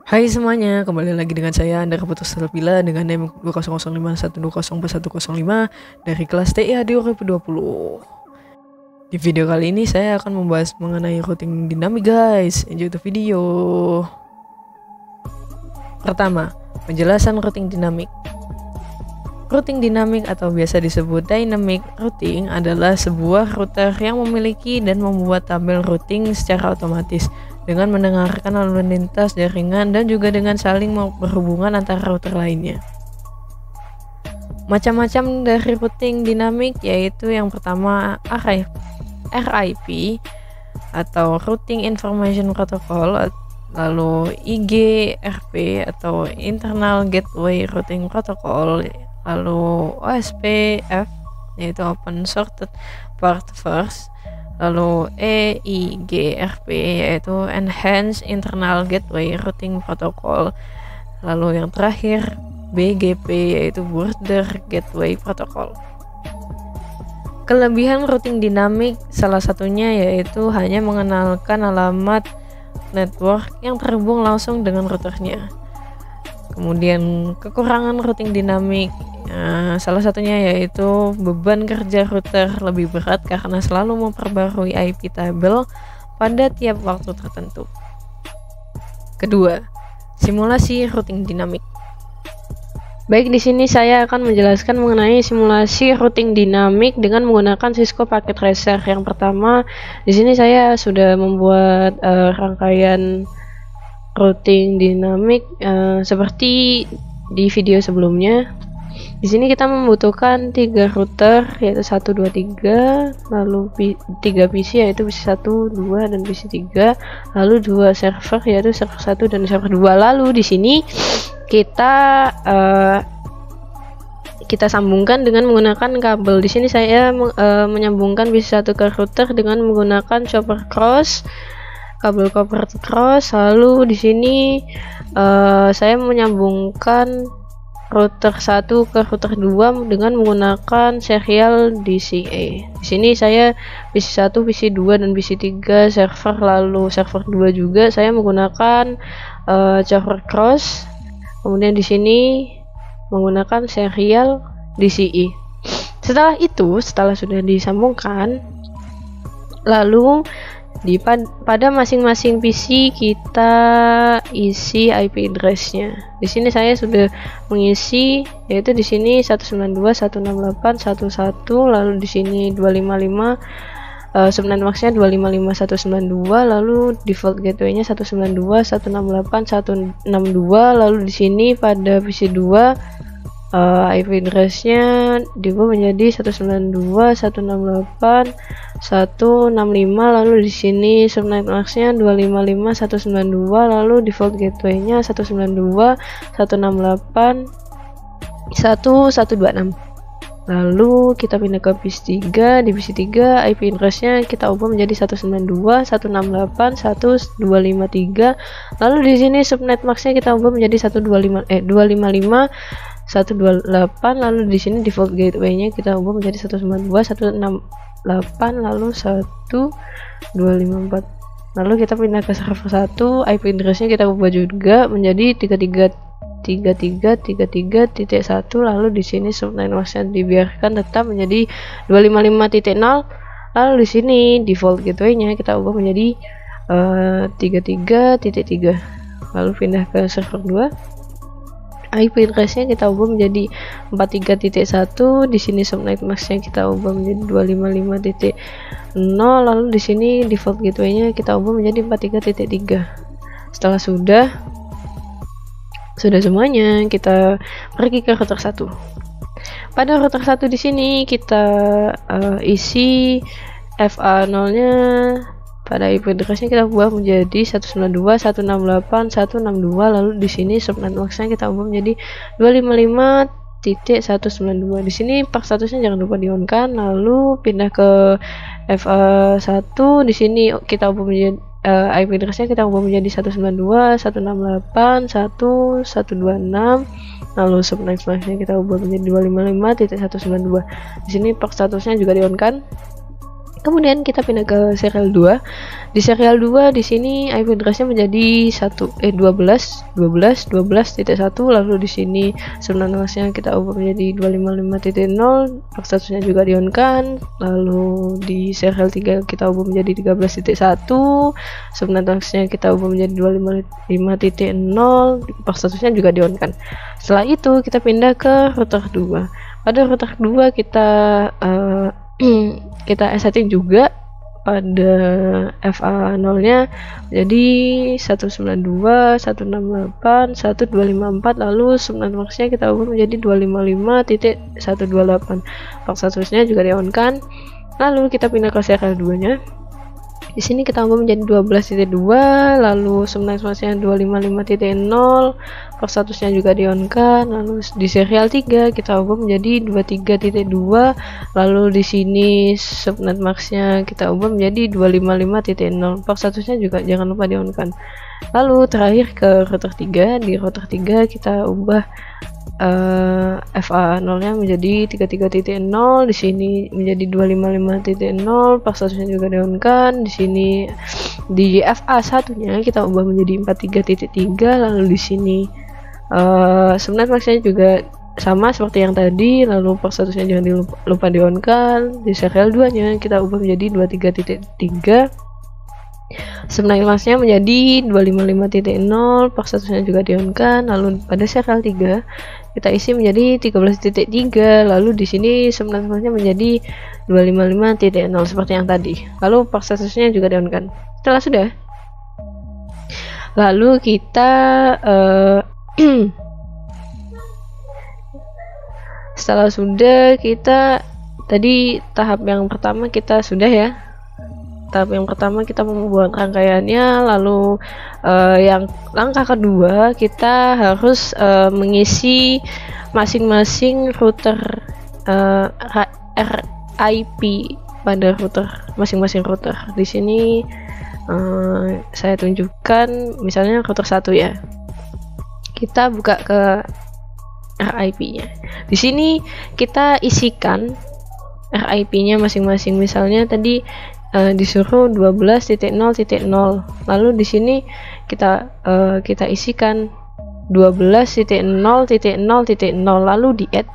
Hai semuanya, kembali lagi dengan saya Anda Keputus Terpila dengan NIM 200512012005 dari kelas TIA 2020. Di video kali ini saya akan membahas mengenai routing dinamik guys. Enjoy the video. Pertama, penjelasan routing dinamik. Routing dinamik atau biasa disebut dynamic routing adalah sebuah router yang memiliki dan membuat tabel routing secara otomatis dengan mendengarkan lalu lintas jaringan dan juga dengan saling berhubungan antara router lainnya. Macam-macam dari routing dinamik yaitu yang pertama RIP atau Routing Information Protocol, lalu IGRP atau Internal Gateway Routing Protocol, lalu OSPF yaitu Open Shorted Path First, lalu EIGRP yaitu Enhanced Internal Gateway Routing Protocol, lalu yang terakhir BGP yaitu Border Gateway Protocol. Kelebihan routing dinamik salah satunya yaitu hanya mengenalkan alamat network yang terhubung langsung dengan routernya. Kemudian kekurangan routing dinamik salah satunya yaitu beban kerja router lebih berat karena selalu memperbarui IP table pada tiap waktu tertentu. Kedua, simulasi routing dinamik. Baik, di sini saya akan menjelaskan mengenai simulasi routing dinamik dengan menggunakan Cisco Packet Tracer. Yang pertama, di sini saya sudah membuat rangkaian routing dinamik seperti di video sebelumnya. Di sini kita membutuhkan 3 router yaitu 1 2 3, lalu 3 PC yaitu PC 1, 2 dan PC 3, lalu 2 server yaitu server 1 dan server 2. Lalu di sini kita sambungkan dengan menggunakan kabel. Di sini saya menyambungkan PC 1 ke router dengan menggunakan copper cross, kabel copper cross. Lalu di sini saya menyambungkan router 1 ke router 2 dengan menggunakan serial DCA. Di sini saya PC 1, PC 2 dan PC 3 server, lalu server 2 juga saya menggunakan copper cross. Kemudian di sini menggunakan serial DCI. Setelah sudah disambungkan, lalu pada masing-masing PC kita isi IP address-nya. Di sini saya sudah mengisi yaitu di sini 192.168.1.1, lalu di sini 255 subnet max-nya 255.192, lalu default gateway-nya 192.168.162, lalu di sini pada PC 2 IP address-nya diubah menjadi 192.168.165, lalu di sini subnet max-nya 255.192, lalu default gateway-nya 192.168.1.126. Lalu kita pindah ke PC 3. Di PC 3 IP address-nya kita ubah menjadi 192.168.1.253. Lalu di sini subnet max-nya kita ubah menjadi 255.128. Lalu di sini default gateway-nya kita ubah menjadi 192.168, lalu 1.254. Lalu kita pindah ke server 1, IP address-nya kita ubah juga menjadi 33.1, lalu di sini subnet max-nya dibiarkan tetap menjadi 255.0. lalu di sini default gateway-nya kita ubah menjadi 33.3, lalu pindah ke server 2, IP address-nya kita ubah menjadi 43.1, di sini subnet max-nya kita ubah menjadi 255.0, lalu di sini default gateway-nya kita ubah menjadi 43.3. Setelah sudah semuanya, kita pergi ke router 1. Pada router 1 di sini kita isi FA0-nya pada IP address-nya kita ubah menjadi 192.168.162, lalu di sini subnet max-nya kita ubah menjadi 255.192. Di sini port statusnya jangan lupa di-on-kan, lalu pindah ke FA1. Di sini kita ubah menjadi IP address-nya kita ubah menjadi 192.168.1.126, lalu subnet max-nya kita ubah menjadi 255.192. Di sini port statusnya juga di-on-kan. Kemudian kita pindah ke serial 2. Di serial 2 di sini IP address-nya menjadi 12.12.12.1, lalu di sini sebenarnya kita ubah menjadi 255.0, port statusnya juga di-on-kan. Lalu di serial 3 kita ubah menjadi 13.1, sebenarnya kita ubah menjadi 255.0, port statusnya juga di-on-kan. Setelah itu kita pindah ke router 2. Pada router 2 kita setting juga pada FA0 nya jadi 192.168.1.254, lalu sebenarnya kita ubah menjadi 255.128, port statusnya juga di on kan. Lalu kita pindah ke serial 2 nya. Di sini kita ubah menjadi 12.2, lalu sebenarnya 255.0, port statusnya juga di on kan. Lalu di serial 3 kita ubah menjadi 23.2, lalu di sini subnet max-nya kita ubah menjadi 255.0, port statusnya juga jangan lupa di on kan. Lalu terakhir ke router 3. Di router 3 kita ubah FA0 nya menjadi 33.0, di sini menjadi 255.0, port statusnya juga di on kan. Di sini di FA1 nya kita ubah menjadi 43.3, lalu di sini subnet max-nya juga sama seperti yang tadi, lalu port statusnya jangan lupa di on kan. Di serial 2 nya kita ubah menjadi 23.3, sebenarnya max-nya menjadi 255.0, port statusnya juga di on kan. Lalu pada serial 3 kita isi menjadi 13.3, lalu di sini sebenarnya max-nya menjadi 255.0 seperti yang tadi, lalu port statusnya juga di on kan. Setelah sudah, lalu kita setelah sudah kita tadi tahap yang pertama kita sudah ya. Tahap yang pertama kita membuat rangkaiannya, lalu yang langkah kedua kita harus mengisi masing-masing router RIP pada router masing-masing router. Di sini saya tunjukkan misalnya router 1 ya. Kita buka ke RIP-nya. Di sini kita isikan RIP-nya masing-masing. Misalnya tadi disuruh 12.0.0, lalu di sini kita isikan 12.0.0.0, lalu di add,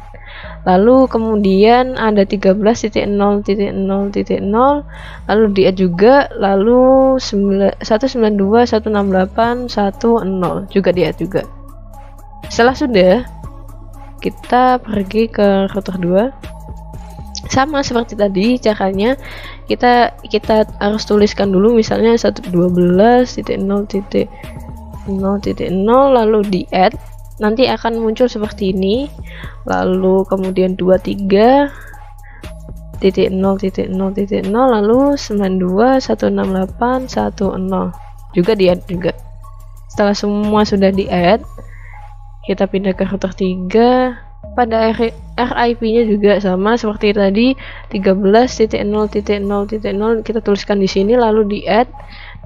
lalu kemudian ada 13.0.0.0, lalu di add juga, lalu 192.168.1.0 juga di add juga. Setelah sudah, kita pergi ke router 2. Sama seperti tadi caranya, kita harus tuliskan dulu misalnya 112.0.0, lalu di add, nanti akan muncul seperti ini. Lalu kemudian 23.0.0.0, lalu 92.168.1.0 juga di add juga. Setelah semua sudah di add, kita pindah ke router 3. Pada RIP-nya juga sama seperti tadi, 13.0.0.0 kita tuliskan di sini, lalu di add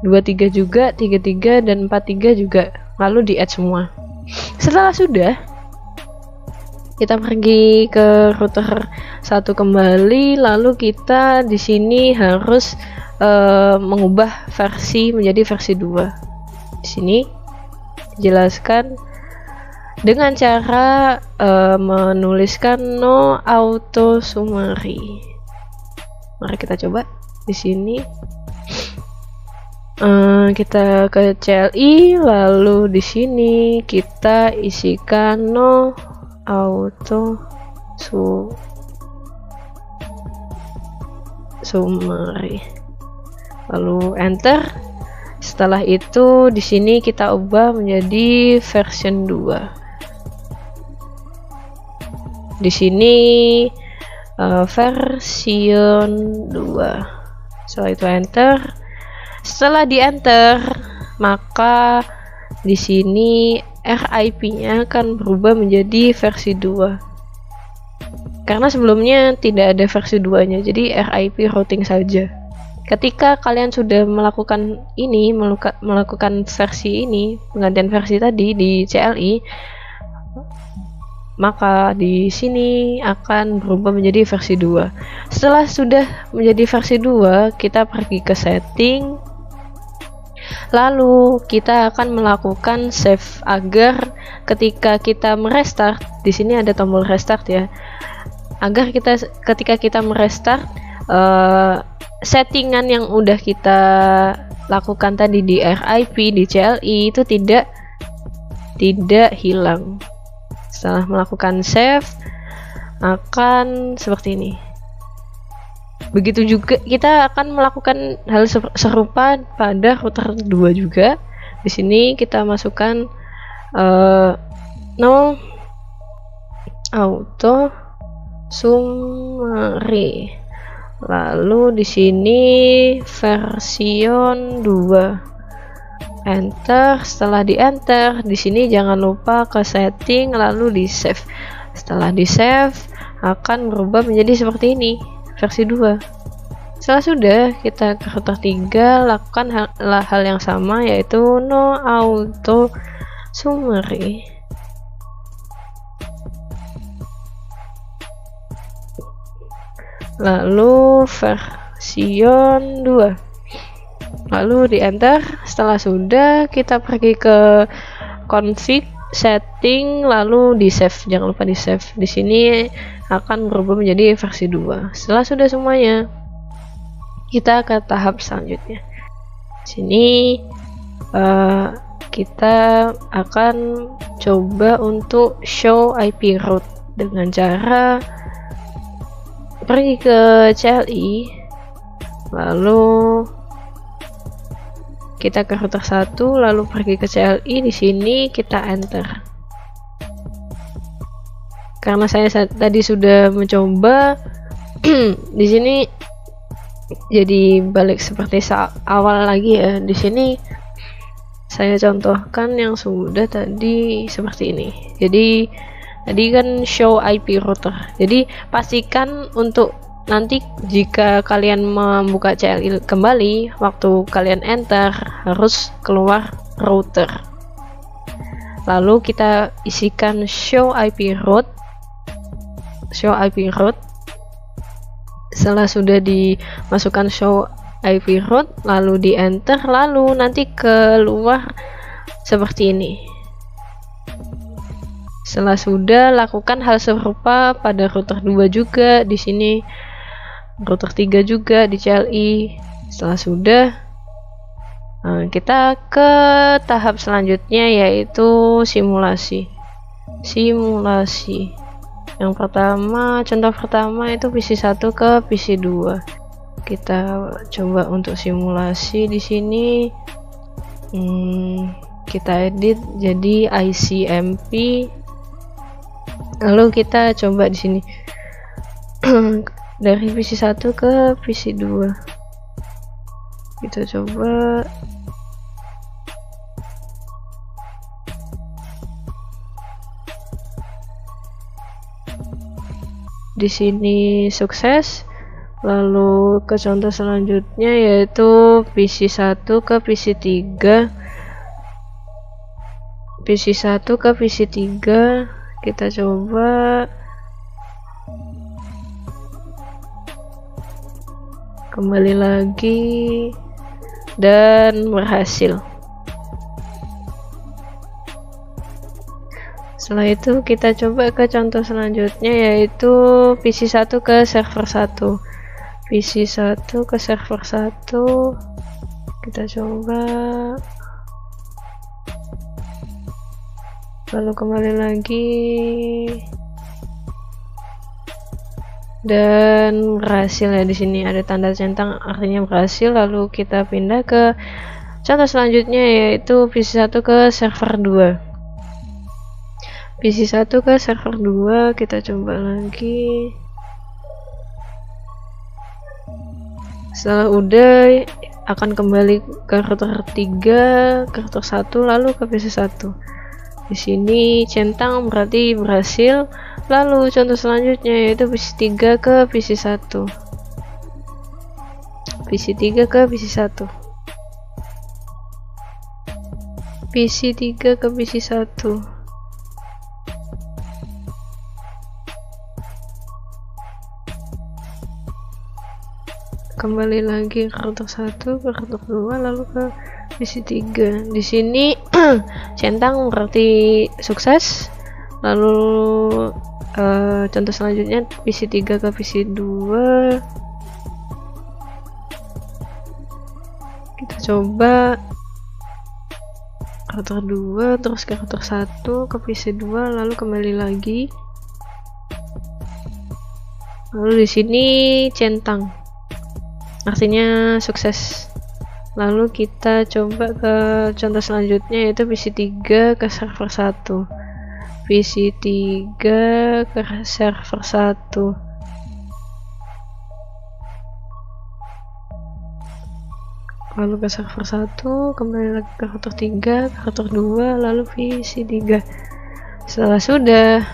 23 juga, 33 dan 43 juga, lalu di add semua. Setelah sudah, kita pergi ke router 1 kembali, lalu kita di sini harus mengubah versi menjadi versi 2. Di sini dijelaskan dengan cara menuliskan no auto summary. Mari kita coba di sini. Kita ke CLI, lalu di sini kita isikan no auto summary, lalu enter. Setelah itu di sini kita ubah menjadi version 2. Di sini version 2. Setelah itu enter. Setelah di enter, maka di sini RIP-nya akan berubah menjadi versi 2. Karena sebelumnya tidak ada versi 2-nya, jadi RIP routing saja. Ketika kalian sudah melakukan versi ini, penggantian versi tadi di CLI, maka di sini akan berubah menjadi versi 2. Setelah sudah menjadi versi 2, kita pergi ke setting, lalu kita akan melakukan save agar ketika kita merestart, di sini ada tombol restart ya, agar ketika kita merestart, settingan yang udah kita lakukan tadi di RIP, di CLI itu tidak hilang. Setelah melakukan save akan seperti ini. Begitu juga kita akan melakukan hal serupa pada router 2 juga. Di sini kita masukkan no auto summary. Lalu di sini version 2. Enter. Setelah di enter, di sini jangan lupa ke setting lalu di save. Setelah di save akan berubah menjadi seperti ini, versi 2. Setelah sudah, kita ke router 3 lakukan hal yang sama, yaitu no auto summary. Lalu version 2. Lalu di enter. Setelah sudah, kita pergi ke config, setting, lalu di save. Jangan lupa di save. Di sini akan berubah menjadi versi 2. Setelah sudah semuanya, kita ke tahap selanjutnya. Sini kita akan coba untuk show IP route dengan cara pergi ke CLI, lalu kita ke router 1, lalu pergi ke CLI. Di sini kita enter. Karena saya tadi sudah mencoba, di sini jadi balik seperti awal lagi ya. Di sini saya contohkan yang sudah tadi seperti ini. Jadi tadi kan show IP router. Jadi pastikan untuk nanti jika kalian membuka CLI kembali, waktu kalian enter harus keluar router. Lalu kita isikan show IP route. Setelah sudah dimasukkan show IP route, lalu di enter, lalu nanti keluar seperti ini. Setelah sudah, lakukan hal serupa pada router 2 juga, di sini router 3 juga di CLI. Setelah sudah, kita ke tahap selanjutnya, yaitu simulasi. Yang pertama, contoh pertama itu PC1 ke PC2. Kita coba untuk simulasi di sini. Kita edit jadi ICMP. Lalu kita coba di sini dari PC1 ke PC2. Kita coba di sini sukses. Lalu ke contoh selanjutnya, yaitu PC1 ke PC3. PC1 ke PC3 kita coba kembali lagi dan berhasil. Setelah itu kita coba ke contoh selanjutnya, yaitu PC1 ke server 1. PC1 ke server 1 kita coba, lalu kembali lagi dan berhasil ya. Di sini ada tanda centang artinya berhasil. Lalu kita pindah ke contoh selanjutnya, yaitu PC1 ke server 2. PC1 ke server 2 kita coba lagi. Setelah udah, akan kembali ke router 3, ke router 1, lalu ke PC1. Di sini centang berarti berhasil. Lalu contoh selanjutnya, yaitu PC3 ke PC1. PC3 ke PC1. PC3 ke PC1. kembali lagi ke router 1, ke router 2, lalu ke PC3. Di sini centang berarti sukses. Lalu contoh selanjutnya PC3 ke PC2. Kita coba router 2 terus ke router 1 ke PC2, lalu kembali lagi. Lalu di sini centang, artinya sukses. Lalu kita coba ke contoh selanjutnya, yaitu PC3 ke server 1, PC3 ke server 1. Lalu ke server 1, kembali lagi ke router 3, ke router 2, lalu PC3. Setelah sudah,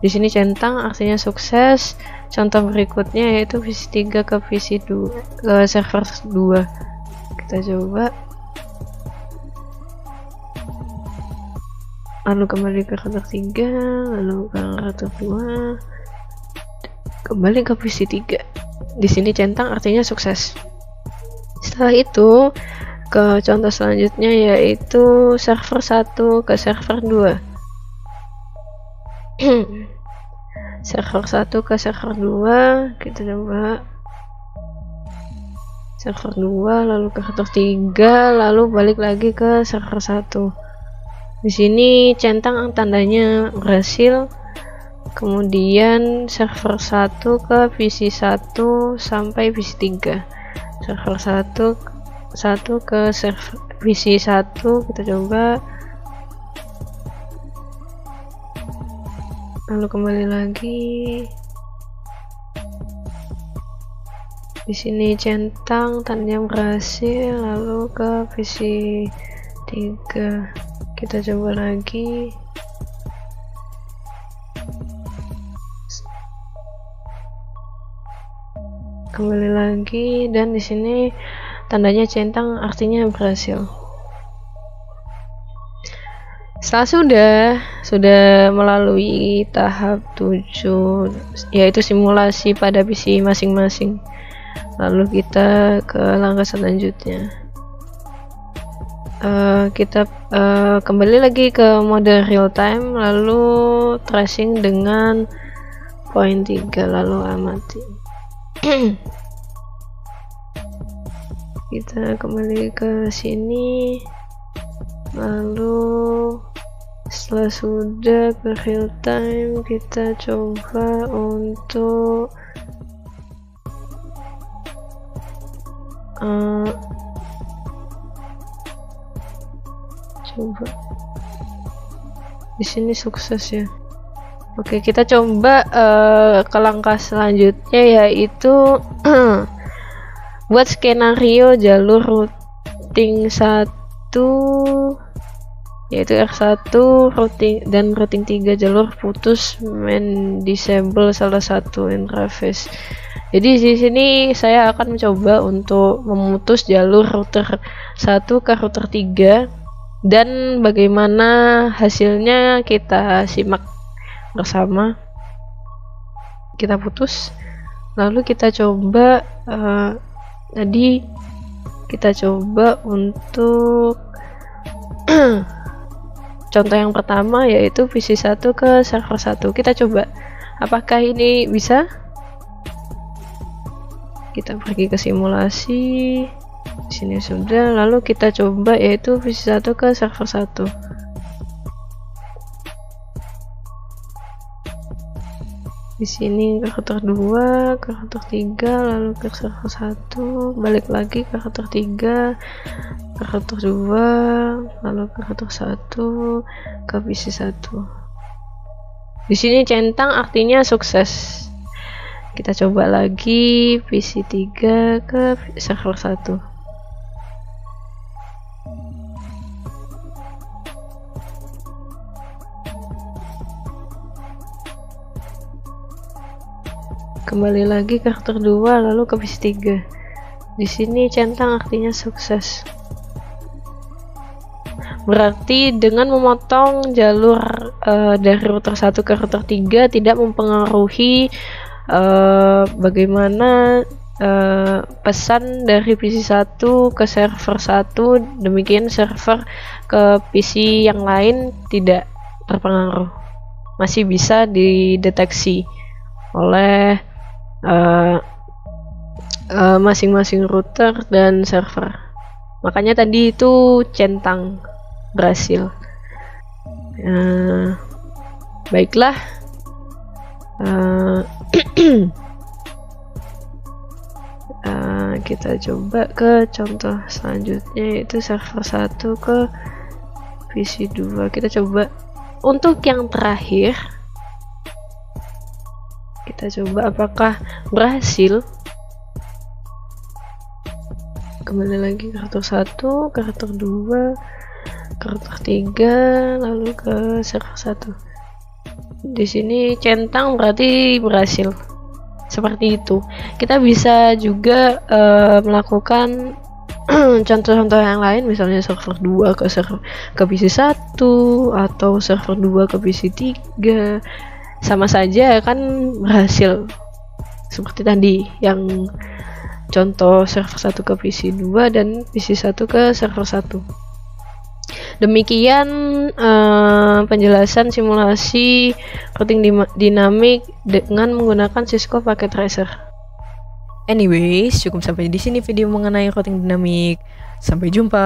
di sini centang artinya sukses. Contoh berikutnya yaitu PC3 ke PC2 ke server 2. Kita coba. Lalu kembali ke router 3, lalu ke router 2, kembali ke PC3. Di sini centang artinya sukses. Setelah itu ke contoh selanjutnya yaitu server 1 ke server 2. Server 1 ke server 2, kita coba server 2, lalu ke router 3, lalu balik lagi ke server 1. Di sini centang tandanya berhasil. Kemudian server 1 ke PC1 sampai PC3. Server 1 ke server PC1, kita coba. Lalu kembali lagi. Di sini centang tandanya berhasil, lalu ke PC3. Kita coba lagi. Kembali lagi, dan di sini tandanya centang artinya berhasil. Setelah sudah melalui tahap 7, yaitu simulasi pada PC masing-masing, lalu kita ke langkah selanjutnya. Kita kembali lagi ke mode real time, lalu tracing dengan poin 3, lalu amati. Kita kembali ke sini, lalu setelah sudah ke real time, kita coba untuk coba di sini sukses ya. Oke, kita coba ke langkah selanjutnya, yaitu buat skenario jalur routing 1, yaitu R1 routing dan routing 3 jalur putus disable salah satu interface. Jadi di sini saya akan mencoba untuk memutus jalur router 1 ke router 3, dan bagaimana hasilnya kita simak bersama. Kita putus, lalu kita coba tadi kita coba untuk contoh yang pertama, yaitu PC1 ke server 1. Kita coba apakah ini bisa. Kita pergi ke simulasi. Di sini sudah, lalu kita coba yaitu PC1 ke server 1. Di sini ke router 2, ke router 3, lalu ke server 1, balik lagi ke router 3, ke router 2, lalu ke router 1, ke PC1. Di sini centang artinya sukses. Kita coba lagi PC3 ke server 1. Kembali lagi ke router 2, lalu ke PC3. Di sini centang artinya sukses. Berarti dengan memotong jalur dari router 1 ke router 3 tidak mempengaruhi bagaimana pesan dari PC 1 ke server 1, demikian server ke PC yang lain tidak terpengaruh, masih bisa dideteksi oleh masing-masing router dan server. Makanya tadi itu centang berhasil. Baiklah, kita coba ke contoh selanjutnya, yaitu server 1 ke PC 2. Kita coba untuk yang terakhir, kita coba apakah berhasil. Kembali lagi ke router 1, ke router 2, ke router 3, lalu ke server 1. Di sini centang berarti berhasil. Seperti itu. Kita bisa juga melakukan contoh-contoh yang lain, misalnya server 2 ke PC 1 atau server 2 ke PC 3. Sama saja kan berhasil. Seperti tadi yang contoh server 1 ke PC 2 dan PC 1 ke server 1. Demikian penjelasan simulasi routing dinamik dengan menggunakan Cisco Packet Tracer. Anyways, cukup sampai di sini video mengenai routing dinamik. Sampai jumpa.